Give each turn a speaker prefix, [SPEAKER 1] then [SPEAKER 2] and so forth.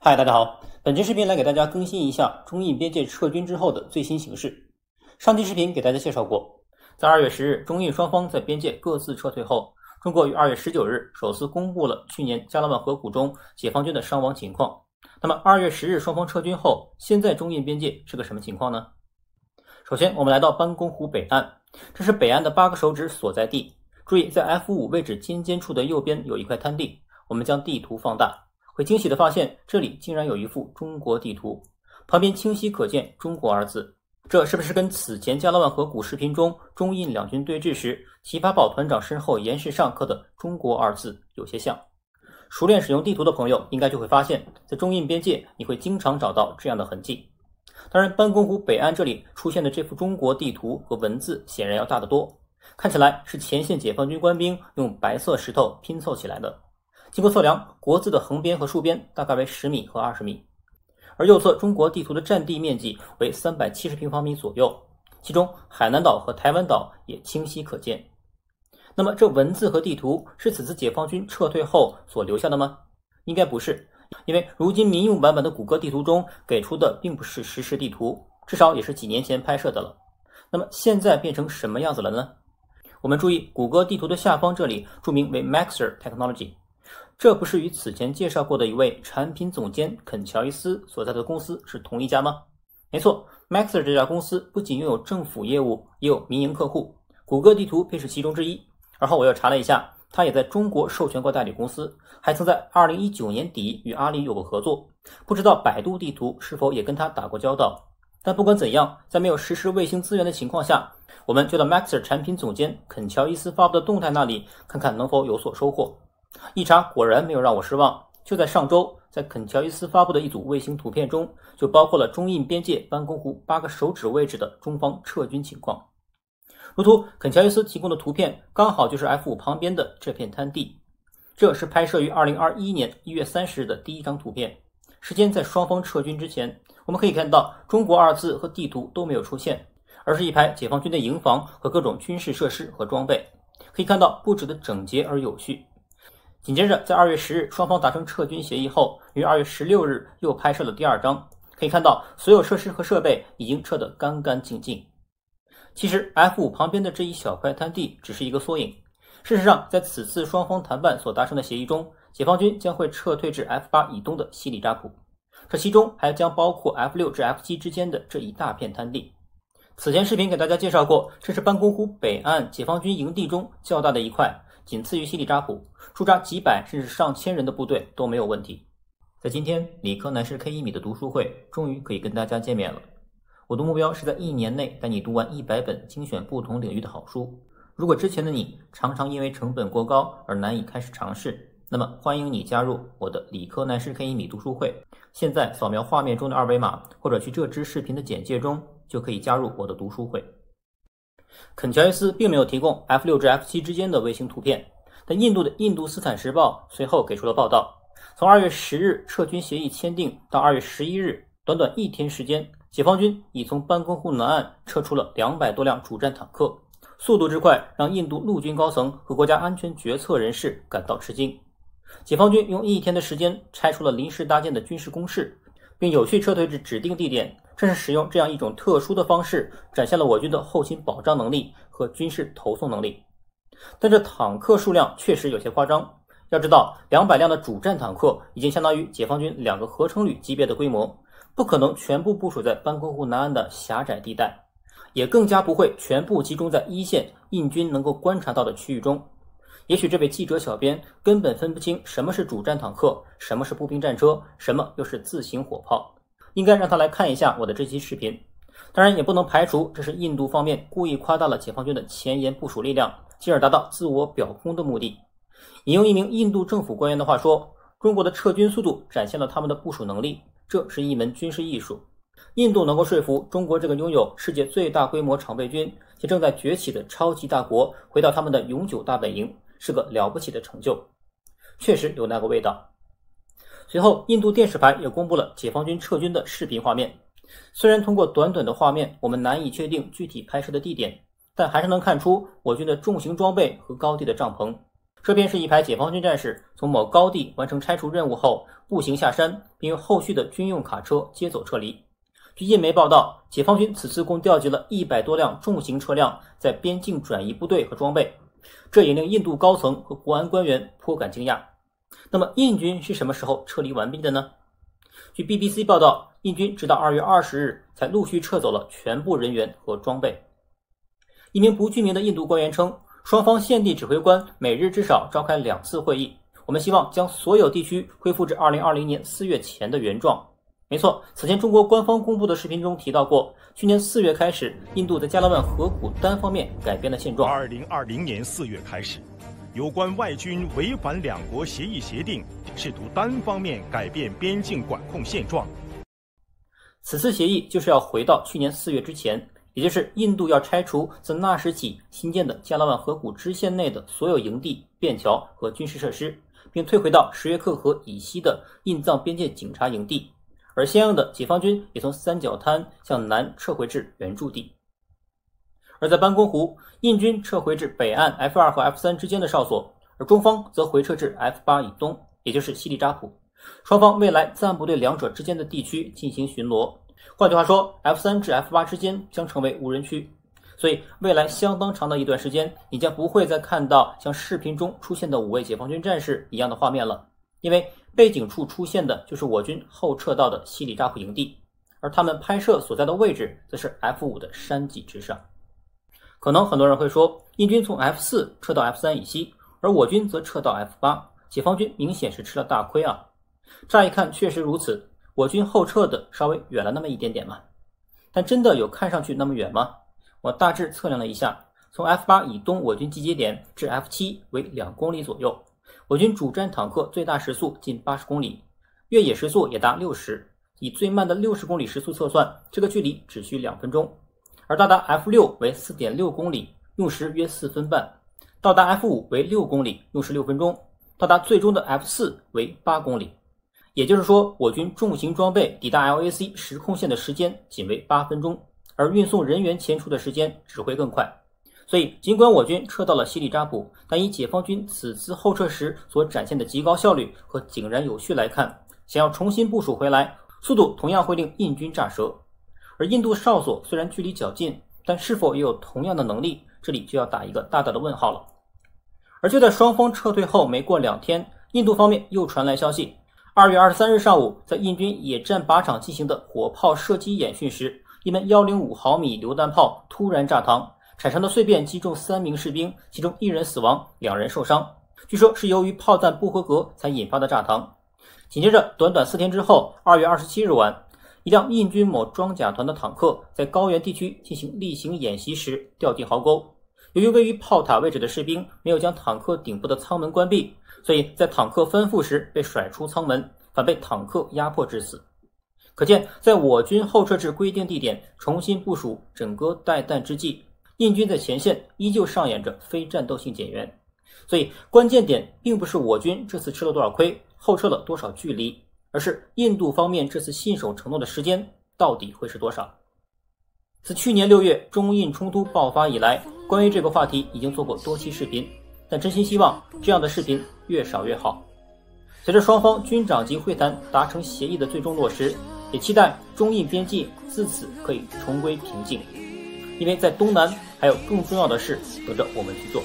[SPEAKER 1] 嗨，大家好，本期视频来给大家更新一下中印边界撤军之后的最新形势。上期视频给大家介绍过，在2月10日，中印双方在边界各自撤退后，中国于2月19日首次公布了去年加勒万河谷中解放军的伤亡情况。那么2月10日双方撤军后，现在中印边界是个什么情况呢？首先，我们来到班公湖北岸，这是北岸的8个手指所在地。注意，在 F5 位置尖尖处的右边有一块滩地，我们将地图放大。会惊喜地发现，这里竟然有一幅中国地图，旁边清晰可见“中国”二字。这是不是跟此前加勒万河谷视频中中印两军对峙时，奇葩宝团长身后严实上刻的“中国”二字有些像？熟练使用地图的朋友应该就会发现，在中印边界你会经常找到这样的痕迹。当然，班公湖北岸这里出现的这幅中国地图和文字显然要大得多，看起来是前线解放军官兵用白色石头拼凑起来的。经过测量，国字的横边和竖边大概为10米和20米，而右侧中国地图的占地面积为370平方米左右，其中海南岛和台湾岛也清晰可见。那么这文字和地图是此次解放军撤退后所留下的吗？应该不是，因为如今民用版本的谷歌地图中给出的并不是实时地图，至少也是几年前拍摄的了。那么现在变成什么样子了呢？我们注意谷歌地图的下方这里注明为 Maxar Technology，这不是与此前介绍过的一位产品总监肯乔伊斯所在的公司是同一家吗？没错 ，Maxar 这家公司不仅拥有政府业务，也有民营客户，谷歌地图便是其中之一。而后我又查了一下，他也在中国授权过代理公司，还曾在2019年底与阿里有过合作。不知道百度地图是否也跟他打过交道？但不管怎样，在没有实时卫星资源的情况下，我们就到 Maxar 产品总监肯乔伊斯发布的动态那里看看能否有所收获。一查果然没有让我失望，就在上周，在肯乔伊斯发布的一组卫星图片中，就包括了中印边界班公湖8个手指位置的中方撤军情况。如图，肯乔伊斯提供的图片刚好就是 F5 旁边的这片滩地，这是拍摄于2021年1月30日的第一张图片，时间在双方撤军之前。我们可以看到中国2字和地图都没有出现，而是一排解放军的营房和各种军事设施和装备，可以看到布置的整洁而有序。紧接着，在2月10日双方达成撤军协议后，于2月16日又拍摄了第二张，可以看到所有设施和设备已经撤得干干净净。其实 F5 旁边的这一小块滩地只是一个缩影。事实上，在此次双方谈判所达成的协议中，解放军将会撤退至 F8 以东的西里扎普，这其中还将包括 F6 至 F7 之间的这一大片滩地。此前视频给大家介绍过，这是班公湖北岸解放军营地中较大的一块，仅次于西里扎普，驻扎几百甚至上千人的部队都没有问题。在今天，理科男士 K1 米的读书会终于可以跟大家见面了。我的目标是在1年内带你读完100本精选不同领域的好书。如果之前的你常常因为成本过高而难以开始尝试，那么欢迎你加入我的理科男士 K1 米读书会。现在扫描画面中的二维码，或者去这支视频的简介中，就可以加入我的读书会。肯乔伊斯并没有提供 F6 至 F7 之间的卫星图片，但印度的《印度斯坦时报》随后给出了报道。从2月10日撤军协议签订到2月11日，短短1天时间，解放军已从班公湖南岸撤出了200多辆主战坦克，速度之快让印度陆军高层和国家安全决策人士感到吃惊。解放军用1天的时间拆除了临时搭建的军事工事，并有序撤退至指定地点。正是使用这样一种特殊的方式，展现了我军的后勤保障能力和军事投送能力。但这坦克数量确实有些夸张。要知道，200辆的主战坦克已经相当于解放军2个合成旅级别的规模，不可能全部部署在班公湖南岸的狭窄地带，也更加不会全部集中在一线印军能够观察到的区域中。也许这位记者小编根本分不清什么是主战坦克，什么是步兵战车，什么又是自行火炮。应该让他来看一下我的这期视频。当然也不能排除这是印度方面故意夸大了解放军的前沿部署力量，进而达到自我表功的目的。引用一名印度政府官员的话说，中国的撤军速度展现了他们的部署能力，这是一门军事艺术。印度能够说服中国这个拥有世界最大规模常备军且正在崛起的超级大国回到他们的永久大本营，是个了不起的成就，确实有那个味道。随后，印度电视台也公布了解放军撤军的视频画面。虽然通过短短的画面，我们难以确定具体拍摄的地点，但还是能看出我军的重型装备和高地的帐篷。这便是一排解放军战士从某高地完成拆除任务后，步行下山，并用后续的军用卡车接走撤离。据印媒报道，解放军此次共调集了100多辆重型车辆在边境转移部队和装备，这也令印度高层和国安官员颇感惊讶。那么印军是什么时候撤离完毕的呢？据 BBC 报道，印军直到2月20日才陆续撤走了全部人员和装备。一名不具名的印度官员称，双方现地指挥官每日至少召开2次会议，我们希望将所有地区恢复至2020年4月前的原状。没错，此前中国官方公布的视频中提到过，去年4月开始，印度在加拉万河谷单方面改变了现状。
[SPEAKER 2] 2020年4月开始，有关外军违反两国协议协定，试图单方面改变边境管控现状。
[SPEAKER 1] 此次协议就是要回到去年4月之前，也就是印度要拆除自那时起新建的加拉万河谷支线内的所有营地、便桥和军事设施，并退回到什约克河以西的印藏边界警察营地。而相应的，解放军也从三角滩向南撤回至原驻地。而在班公湖，印军撤回至北岸 F2 和 F3 之间的哨所，而中方则回撤至 F8 以东，也就是西里扎普。双方未来暂不对两者之间的地区进行巡逻。换句话说， F3 至 F8 之间将成为无人区。所以未来相当长的一段时间，你将不会再看到像视频中出现的5位解放军战士一样的画面了，因为背景处出现的就是我军后撤到的西里扎普营地，而他们拍摄所在的位置则是 F5 的山脊之上。可能很多人会说，印军从 F4 撤到 F3 以西，而我军则撤到 F8， 解放军明显是吃了大亏啊。乍一看确实如此，我军后撤的稍微远了那么一点点嘛。但真的有看上去那么远吗？我大致测量了一下，从 F8 以东我军集结点至 F7 为2公里左右，我军主战坦克最大时速近80公里，越野时速也达60，以最慢的60公里时速测算，这个距离只需2分钟。而到达 F6 为 4.6 公里，用时约4分半；到达 F5 为6公里，用时6分钟；到达最终的 F4 为8公里。也就是说，我军重型装备抵达 LAC 实控线的时间仅为8分钟，而运送人员前出的时间只会更快。所以尽管我军撤到了西里扎普，但以解放军此次后撤时所展现的极高效率和井然有序来看，想要重新部署回来，速度同样会令印军炸舌。而印度哨所虽然距离较近，但是否也有同样的能力，这里就要打一个大大的问号了。而就在双方撤退后没过2天，印度方面又传来消息，2月23日上午，在印军野战靶场进行的火炮射击演训时，一门105毫米榴弹炮突然炸膛，产生的碎片击中3名士兵，其中1人死亡，2人受伤。据说是由于炮弹不合格才引发的炸膛。紧接着短短4天之后，2月27日晚，一辆印军某装甲团的坦克在高原地区进行例行演习时掉进壕沟。由于位于炮塔位置的士兵没有将坦克顶部的舱门关闭，所以在坦克翻覆时被甩出舱门，反被坦克压迫致死。可见，在我军后撤至规定地点重新部署整个待弹之际，印军在前线依旧上演着非战斗性减员。所以关键点并不是我军这次吃了多少亏，后撤了多少距离，而是印度方面这次信守承诺的时间到底会是多少。自去年6月中印冲突爆发以来，关于这个话题已经做过多期视频，但真心希望这样的视频越少越好。随着双方军长级会谈达成协议的最终落实，也期待中印边界自此可以重归平静，因为在东南还有更重要的事等着我们去做。